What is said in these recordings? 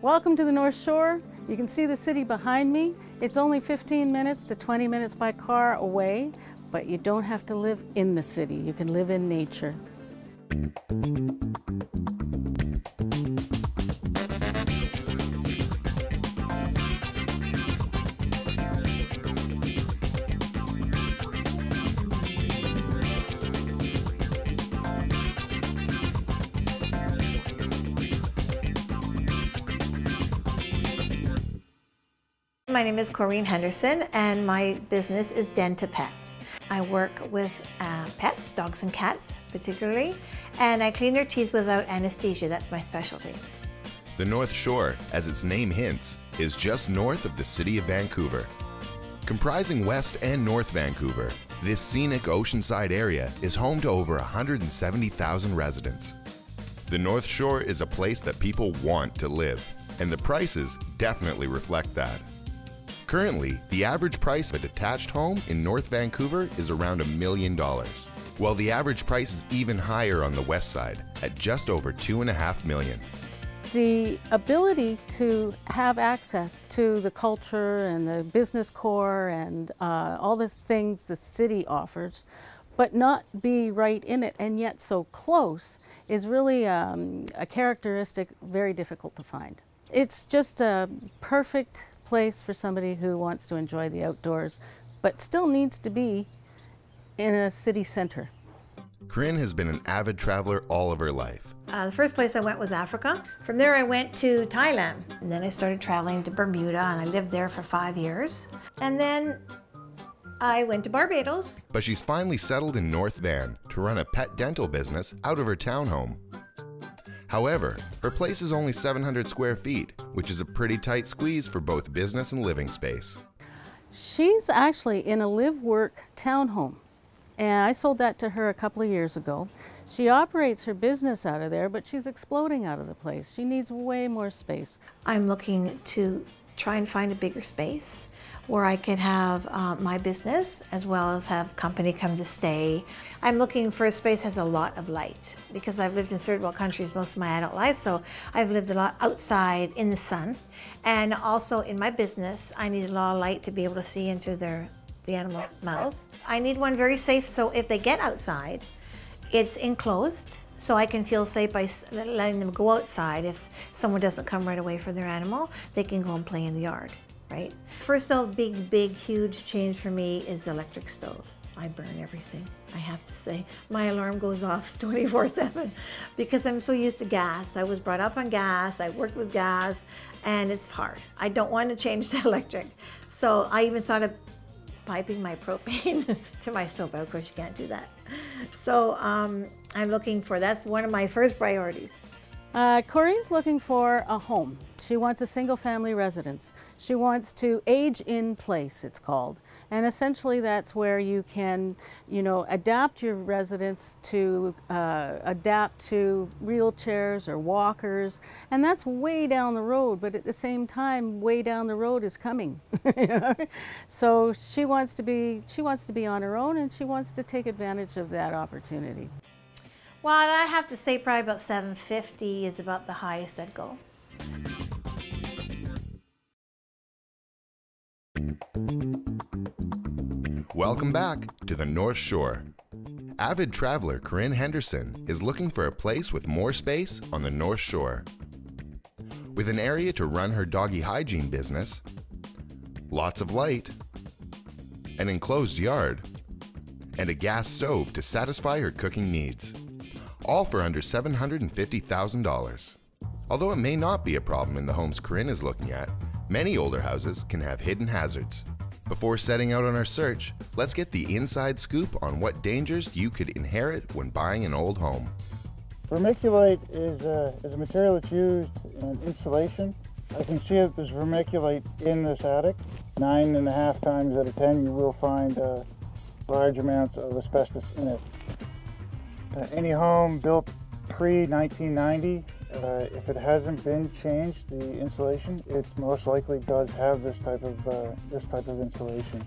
Welcome to the North Shore. You can see the city behind me. It's only 15 minutes to 20 minutes by car away, but you don't have to live in the city. You can live in nature. My name is Corinne Henderson and my business is Den2Pet. I work with pets, dogs and cats particularly, and I clean their teeth without anesthesia. That's my specialty. The North Shore, as its name hints, is just north of the city of Vancouver. Comprising West and North Vancouver, this scenic oceanside area is home to over 170,000 residents. The North Shore is a place that people want to live, and the prices definitely reflect that. Currently, the average price of a detached home in North Vancouver is around $1 million, while the average price is even higher on the west side at just over $2.5 million. The ability to have access to the culture and the business core and all the things the city offers, but not be right in it and yet so close, is really a characteristic very difficult to find. It's just a perfect place for somebody who wants to enjoy the outdoors, but still needs to be in a city center. Corinne has been an avid traveler all of her life. The first place I went was Africa. From there I went to Thailand. And then I started traveling to Bermuda and I lived there for 5 years. And then I went to Barbados. But she's finally settled in North Van to run a pet dental business out of her townhome. However, her place is only 700 square feet, which is a pretty tight squeeze for both business and living space. She's actually in a live-work townhome, and I sold that to her a couple of years ago. She operates her business out of there, but she's exploding out of the place. She needs way more space. I'm looking to try and find a bigger space where I could have my business as well as have company come to stay. I'm looking for a space that has a lot of light because I've lived in third world countries most of my adult life, so I've lived a lot outside in the sun. And also in my business, I need a lot of light to be able to see into the animals' mouths. I need one very safe, so if they get outside, it's enclosed, so I can feel safe by letting them go outside. If someone doesn't come right away for their animal, they can go and play in the yard. Right? First big, huge change for me is the electric stove. I burn everything, I have to say. My alarm goes off 24/7 because I'm so used to gas. I was brought up on gas, I worked with gas, and it's hard. I don't want to change to electric. So I even thought of piping my propane to my stove, but of course you can't do that. So I'm looking for, that's one of my first priorities. Corinne's looking for a home. She wants a single-family residence. She wants to age in place, it's called. And essentially that's where you can, adapt your residence to adapt to wheelchairs or walkers. And that's way down the road, but at the same time, way down the road is coming. So she wants to be on her own, and she wants to take advantage of that opportunity. Well, I have to say probably about $750 is about the highest I'd go. Welcome back to the North Shore. Avid traveler Corinne Henderson is looking for a place with more space on the North Shore. With an area to run her doggy hygiene business, lots of light, an enclosed yard, and a gas stove to satisfy her cooking needs. All for under $750,000. Although it may not be a problem in the homes Corinne is looking at, many older houses can have hidden hazards. Before setting out on our search, let's get the inside scoop on what dangers you could inherit when buying an old home. Vermiculite is a material that's used in insulation. I can see that there's vermiculite in this attic. 9.5 times out of 10 you will find large amounts of asbestos in it. Any home built pre-1990, if it hasn't been changed, the insulation, it most likely does have this type of insulation.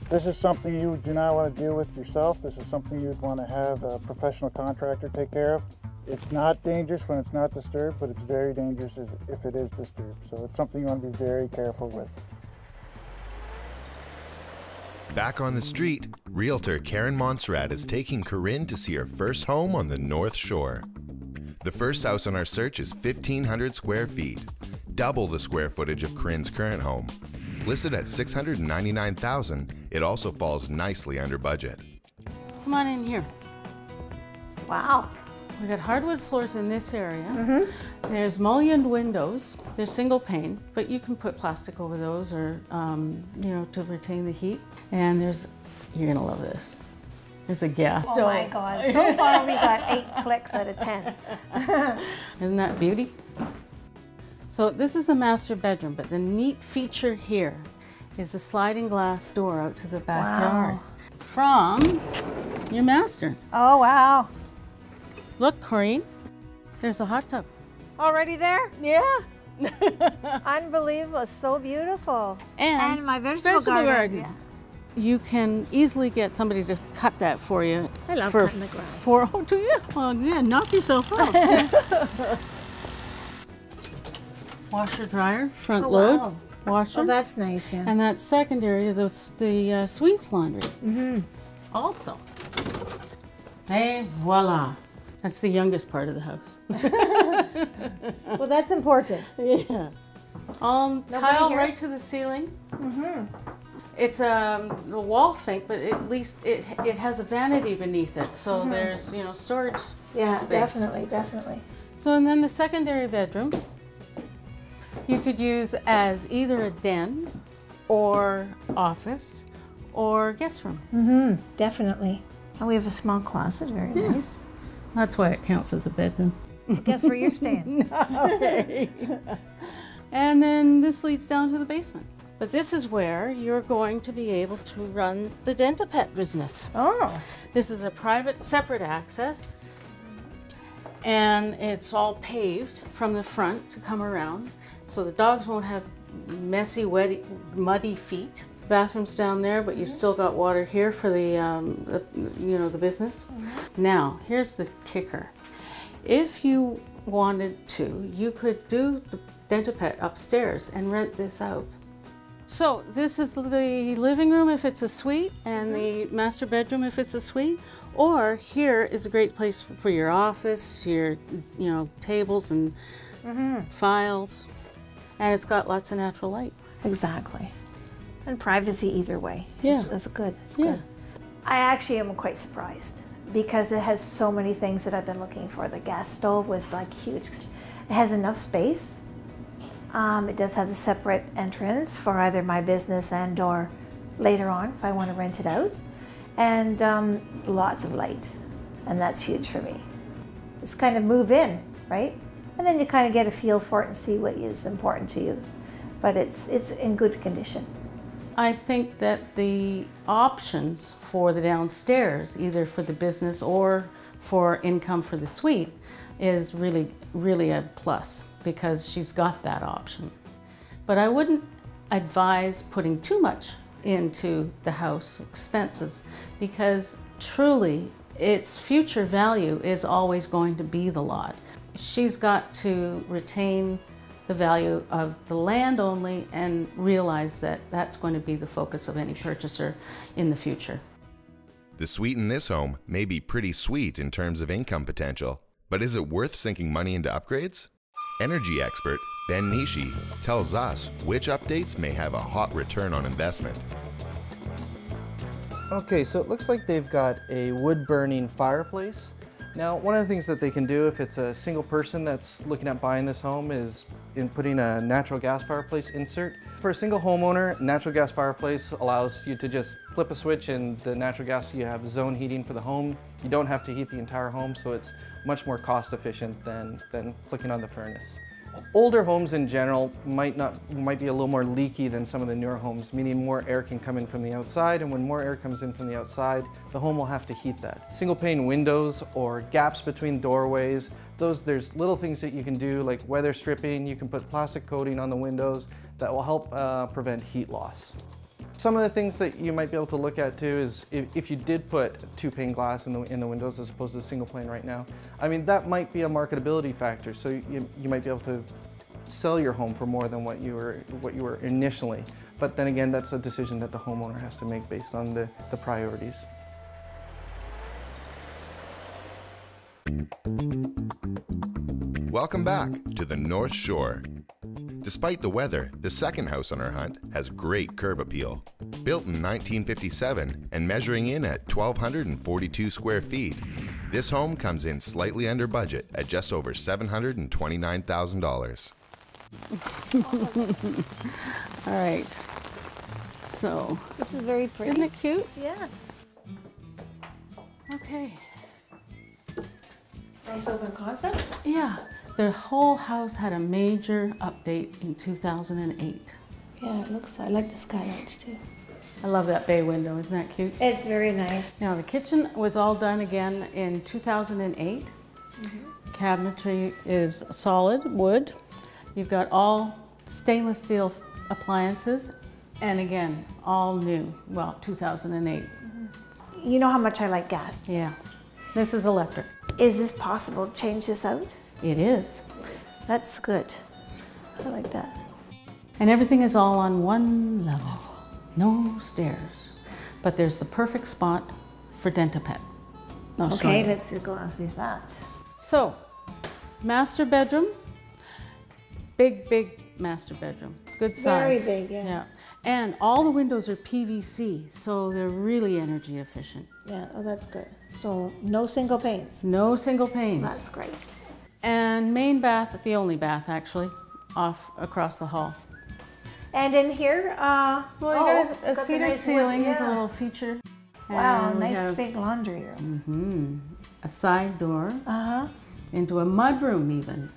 This is something you do not want to deal with yourself. This is something you'd want to have a professional contractor take care of. It's not dangerous when it's not disturbed, but it's very dangerous if it is disturbed. So it's something you want to be very careful with. Back on the street, realtor Karen Montserrat is taking Corinne to see her first home on the North Shore. The first house on our search is 1,500 square feet, double the square footage of Corinne's current home. Listed at $699,000, it also falls nicely under budget. Come on in here. Wow. We got hardwood floors in this area. There's mullioned windows. They're single pane, but you can put plastic over those or, you know, to retain the heat. And there's, you're gonna love this. There's a gas stove. Oh my God, so far we got 8 clicks out of 10. Isn't that beauty? So this is the master bedroom, but the neat feature here is the sliding glass door out to the backyard. Wow. From your master. Oh wow. Look, Corinne, there's a hot tub. Already there? Yeah. Unbelievable, it's so beautiful. And my vegetable garden. Yeah. You can easily get somebody to cut that for you. I love for cutting the grass. Oh, do you? Well, yeah, knock yourself out. Washer dryer, front load. Wow. Washer. Oh, that's nice, yeah. And that's secondary, the sweets laundry. Also. Et voila. That's the youngest part of the house. Well, that's important. Yeah. Tile right to the ceiling. It's a wall sink, but at least it has a vanity beneath it, so there's, you know, storage Yeah, space. definitely. So, and then the secondary bedroom, you could use as either a den or office or guest room. Definitely. And we have a small closet, very nice. That's why it counts as a bedroom. Guess where you're staying? Okay. And then this leads down to the basement. But this is where you're going to be able to run the Dentapet business. Oh. This is a private, separate access, and it's all paved from the front to come around, so the dogs won't have messy, wet, muddy feet. Bathroom's down there, but you've still got water here for the you know, the business. Now, here's the kicker. If you wanted to, you could do the Dentapet upstairs and rent this out. So this is the living room if it's a suite, and the master bedroom if it's a suite. Or here is a great place for your office, your, you know, tables and files, and it's got lots of natural light. Exactly. And privacy either way. Yeah. That's good. It's good. I actually am quite surprised because it has so many things that I've been looking for. The gas stove was like huge. It has enough space. It does have a separate entrance for either my business and or later on if I want to rent it out. And lots of light. And that's huge for me. It's kind of move in, right? And then you kind of get a feel for it and see what is important to you. But it's in good condition. I think that the options for the downstairs, either for the business or for income for the suite, is really, really a plus because she's got that option. But I wouldn't advise putting too much into the house expenses because truly its future value is always going to be the lot. She's got to retain the value of the land only and realize that that's going to be the focus of any purchaser in the future. The suite in this home may be pretty sweet in terms of income potential, but is it worth sinking money into upgrades? Energy expert Ben Nishi tells us which updates may have a hot return on investment. Okay, so it looks like they've got a wood-burning fireplace. Now, one of the things that they can do if it's a single person that's looking at buying this home is in putting a natural gas fireplace insert. For a single homeowner, natural gas fireplace allows you to just flip a switch and the natural gas, you have zone heating for the home. You don't have to heat the entire home, so it's much more cost efficient than flicking on the furnace. Older homes in general might be a little more leaky than some of the newer homes, meaning more air can come in from the outside, and when more air comes in from the outside, the home will have to heat that. Single pane windows or gaps between doorways, there's little things that you can do like weather stripping. You can put plastic coating on the windows that will help prevent heat loss. Some of the things that you might be able to look at too is if you did put 2-pane glass in the windows as opposed to single pane right now, I mean, that might be a marketability factor. So you might be able to sell your home for more than what you were initially. But then again, that's a decision that the homeowner has to make based on the priorities. Welcome back to the North Shore. Despite the weather, the second house on our hunt has great curb appeal. Built in 1957 and measuring in at 1,242 square feet, this home comes in slightly under budget at just over $729,000. All right. So, This is very pretty. isn't it cute? Yeah. Okay. Nice open concept. Yeah. The whole house had a major update in 2008. Yeah, it looks, I like the skylights too. I love that bay window. Isn't that cute? It's very nice. Now, the kitchen was all done again in 2008. Cabinetry is solid wood. You've got all stainless steel appliances, and again, all new. Well, 2008. You know how much I like gas. Yes. This is electric. Is this possible to change this out? It is. That's good. I like that. And everything is all on one level. No stairs. But there's the perfect spot for Dentapet. I'll show Okay, you. let's go and see that. So, master bedroom. Big master bedroom. Good size. Very big, yeah. And all the windows are PVC, so they're really energy efficient. Yeah, oh, that's good. So no single panes. No single panes. That's great. And main bath, the only bath actually, off across the hall. And in here, Well, you got a got the cedar nice ceiling wood, is a yeah. little feature. Wow, And we nice have, big laundry room. a side door into a mudroom even,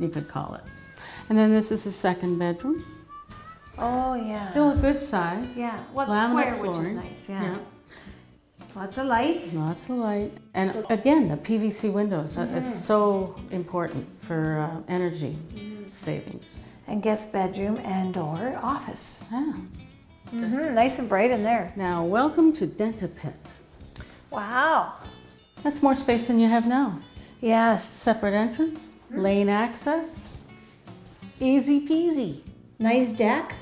you could call it. And then this is the second bedroom. Oh yeah. Still a good size. Yeah. Well, Laminate square, which flooring. is nice. Yeah. Lots of light. Lots of light. And again, the PVC windows is so important for energy savings. And guest bedroom and or office. Yeah. Nice and bright in there. Now, welcome to Dentapet. Wow. That's more space than you have now. Yes. Separate entrance, lane access, easy peasy, Nice deck.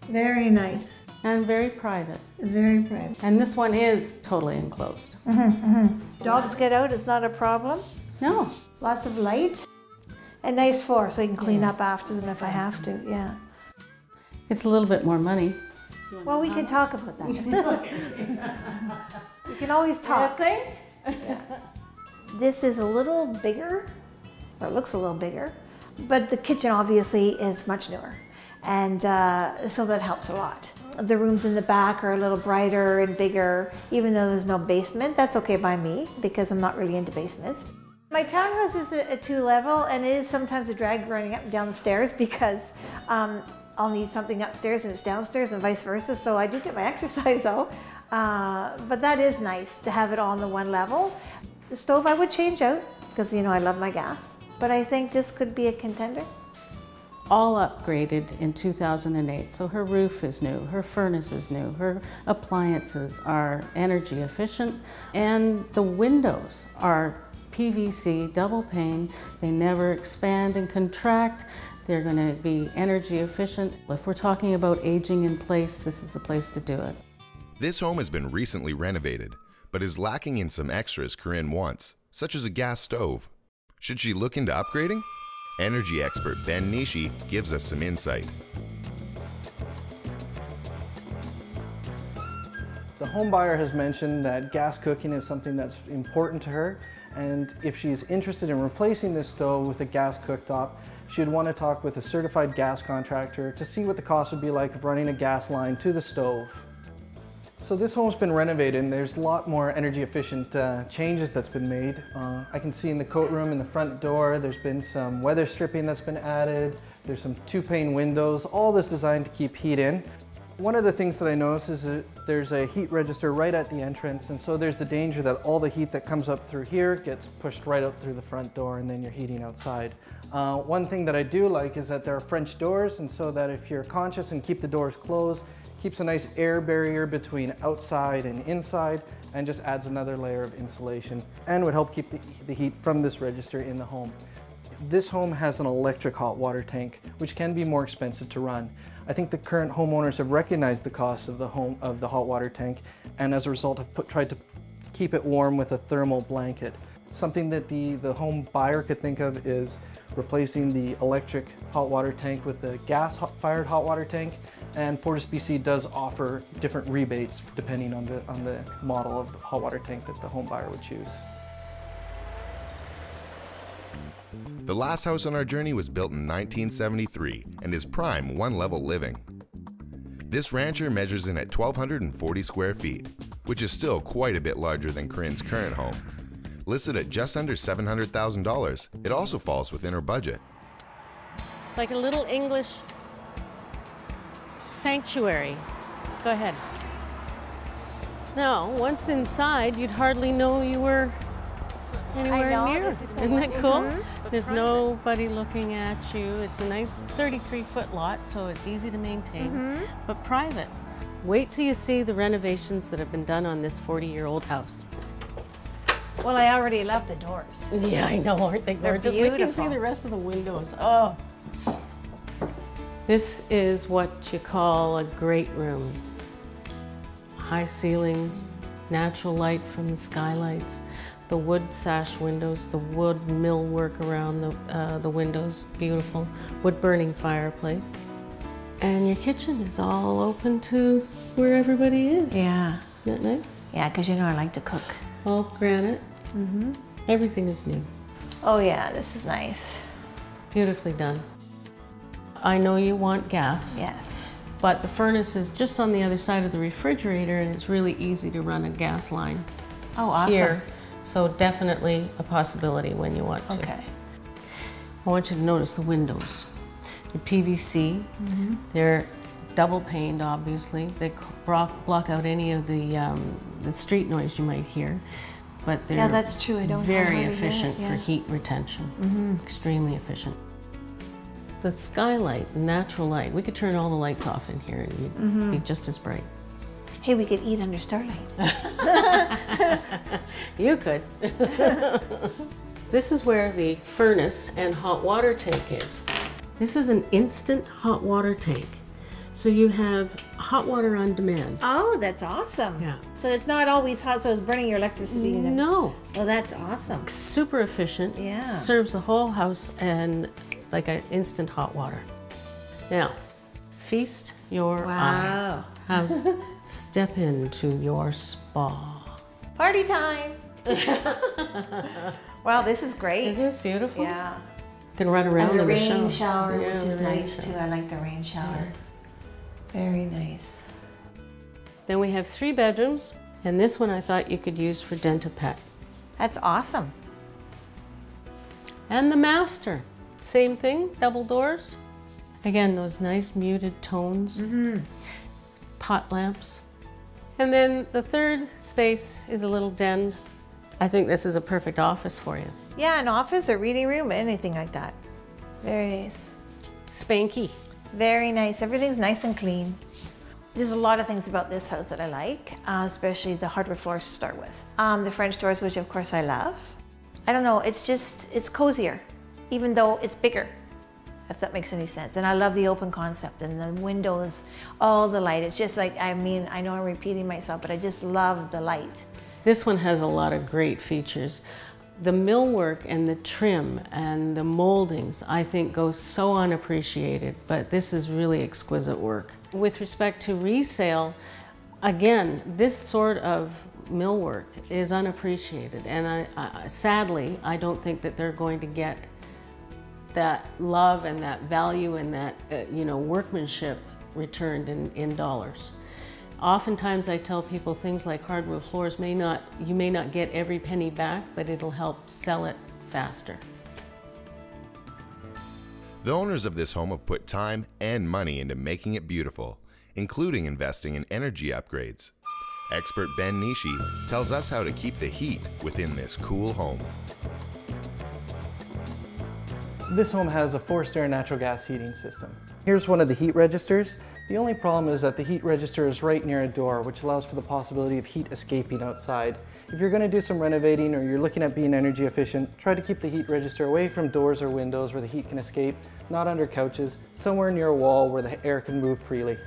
Very nice. and very private. Very private. And this one is totally enclosed. Dogs get out, it's not a problem. No, Lots of light. And nice floor so you can clean up after them if I have to. Yeah. it's a little bit more money. Well, we can talk about that. We can always talk. This is a little bigger, or it looks a little bigger, but the kitchen obviously is much newer. And so that helps a lot. The rooms in the back are a little brighter and bigger, even though there's no basement. That's okay by me because I'm not really into basements. My townhouse is a 2-level, and it is sometimes a drag running up and down the stairs because I'll need something upstairs and it's downstairs and vice versa. So I do get my exercise though. But that is nice to have it all on the one level. The stove I would change out because, you know, I love my gas. But I think this could be a contender. All upgraded in 2008. So her roof is new, her furnace is new, her appliances are energy efficient, and the windows are PVC, double pane. They never expand and contract. They're going to be energy efficient. If we're talking about aging in place, this is the place to do it. This home has been recently renovated, but is lacking in some extras Corinne wants, such as a gas stove. Should she look into upgrading? Energy expert Ben Nishi gives us some insight. The home buyer has mentioned that gas cooking is something that's important to her, and if she's interested in replacing this stove with a gas cooktop, she would want to talk with a certified gas contractor to see what the cost would be like of running a gas line to the stove. So this home's been renovated and there's a lot more energy efficient changes that's been made. I can see in the coat room in the front door, there's been some weather stripping that's been added. There's some 2-pane windows, all this designed to keep heat in. One of the things that I noticed is that there's a heat register right at the entrance, and so there's the danger that all the heat that comes up through here gets pushed right out through the front door, and then you're heating outside. One thing that I do like is that there are French doors, and so that if you're conscious and keep the doors closed, keeps a nice air barrier between outside and inside, and just adds another layer of insulation, and would help keep the heat from this register in the home. This home has an electric hot water tank, which can be more expensive to run. I think the current homeowners have recognized the cost of the hot water tank, and as a result have tried to keep it warm with a thermal blanket. Something that the home buyer could think of is replacing the electric hot water tank with the gas-fired hot water tank, and FortisBC does offer different rebates depending on the model of the hot water tank that the home buyer would choose. The last house on our journey was built in 1973 and is prime one-level living. This rancher measures in at 1,240 square feet, which is still quite a bit larger than Corinne's current home. Listed at just under $700,000, it also falls within her budget. It's like a little English sanctuary. Go ahead. Now, once inside, you'd hardly know you were anywhere near. Isn't that cool? There's nobody looking at you. It's a nice 33-foot lot, so it's easy to maintain, but private. Wait till you see the renovations that have been done on this 40-year-old house. Well, I already love the doors. Yeah, I know, aren't they gorgeous? We can see the rest of the windows. Oh. This is what you call a great room. High ceilings, natural light from the skylights, the wood sash windows, the wood millwork around the windows, beautiful. Wood-burning fireplace. And your kitchen is all open to where everybody is. Yeah. Isn't that nice? Yeah, because you know I like to cook. All granite. Everything is new. Oh yeah, this is nice. Beautifully done. I know you want gas. Yes. But the furnace is just on the other side of the refrigerator, and it's really easy to run a gas line. Oh, awesome. Here. So definitely a possibility when you want to. Okay. I want you to notice the windows. They're PVC. They're double paned, obviously. They block out any of the street noise you might hear. But they're that's true. I don't very efficient for heat retention. Extremely efficient. The skylight, natural light. We could turn all the lights off in here and you'd be just as bright. Hey, we could eat under starlight. You could. This is where the furnace and hot water tank is. This is an instant hot water tank. So you have hot water on demand. Oh, that's awesome. Yeah. So it's not always hot, so it's burning your electricity. No. Well, that's awesome. Super efficient. Yeah. Serves the whole house and like an instant hot water. Now, feast your eyes. Step into your spa. Party time. Wow, this is great. Isn't this beautiful? Yeah. You can run around And the in rain the shower, Yeah, which is the rain nice shower. too. I like the rain shower. Very nice. Then we have 3 bedrooms, and this one I thought you could use for Dentapet. That's awesome. And the master, same thing, double doors. Again, those nice muted tones, pot lamps. And then the third space is a little den. I think this is a perfect office for you. Yeah, an office or reading room, anything like that. Very nice. Spanky. Very nice. Everything's nice and clean. There's a lot of things about this house that I like, especially the hardwood floors to start with. The French doors, which of course I love. I don't know, it's cozier, even though it's bigger, if that makes any sense. And I love the open concept and the windows, all the light. It's just like, I mean, I know I'm repeating myself, but I just love the light. This one has a lot of great features. The millwork and the trim and the moldings, I think, go so unappreciated, but this is really exquisite work. With respect to resale, again, this sort of millwork is unappreciated, and sadly, I don't think that they're going to get that love and that value and that workmanship returned in dollars. Oftentimes I tell people things like hardwood floors you may not get every penny back, but it'll help sell it faster. The owners of this home have put time and money into making it beautiful, including investing in energy upgrades. Expert Ben Nishi tells us how to keep the heat within this cool home. This home has a forced air natural gas heating system. Here's one of the heat registers. The only problem is that the heat register is right near a door, which allows for the possibility of heat escaping outside. If you're going to do some renovating or you're looking at being energy efficient, try to keep the heat register away from doors or windows where the heat can escape, not under couches, somewhere near a wall where the air can move freely.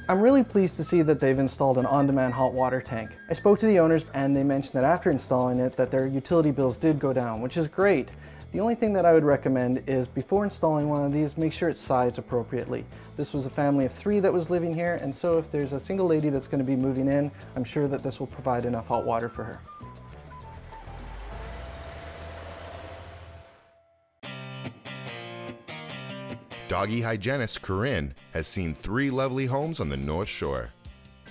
I'm really pleased to see that they've installed an on-demand hot water tank. I spoke to the owners and they mentioned that after installing it that their utility bills did go down, which is great. The only thing that I would recommend is before installing one of these, make sure it's sized appropriately. This was a family of 3 that was living here, and so if there's a single lady that's going to be moving in, I'm sure that this will provide enough hot water for her. Doggy hygienist Corinne has seen 3 lovely homes on the North Shore.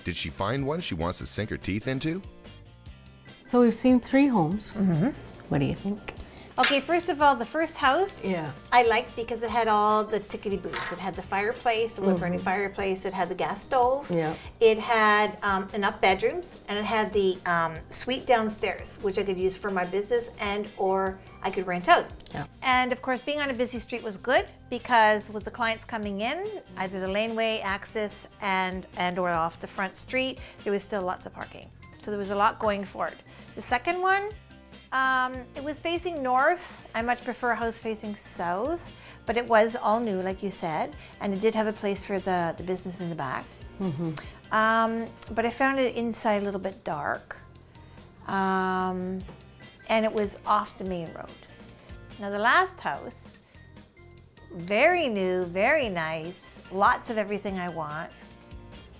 Did she find one she wants to sink her teeth into? So we've seen 3 homes. What do you think? Okay, first of all, the first house Yeah. I liked because it had all the tickety boots. It had the fireplace, the wood-burning fireplace. It had the gas stove. Yeah. It had enough bedrooms, and it had the suite downstairs, which I could use for my business and or I could rent out. Yeah. And of course, being on a busy street was good because with the clients coming in, either the laneway access and or off the front street, there was still lots of parking. So there was a lot going for it. The second one, it was facing north. I much prefer a house facing south, but it was all new, like you said, and it did have a place for the business in the back. But I found it inside a little bit dark, and it was off the main road. Now the last house, very new, very nice, lots of everything I want,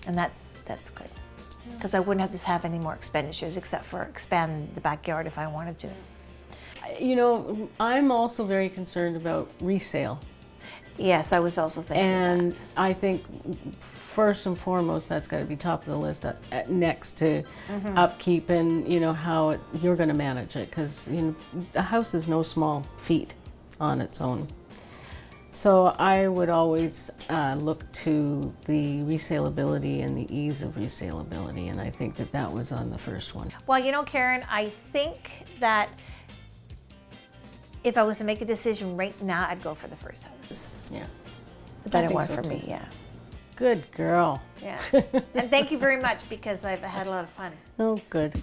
and that's good. Because I wouldn't have to have any more expenditures except for expand the backyard if I wanted to. You know, I'm also very concerned about resale. Yes, I was also thinking And that. I think first and foremost, that's got to be top of the list next to upkeep and, you know, how you're going to manage it. Because, you know, a house is no small feat on its own. So I would always look to the resaleability and the ease of resaleability, and I think that that was on the first one. Well, you know, Karen, I think that if I was to make a decision right now, I'd go for the first house. Yeah. The better one so for too. me, yeah. Good girl. Yeah. And thank you very much because I've had a lot of fun. Oh, good.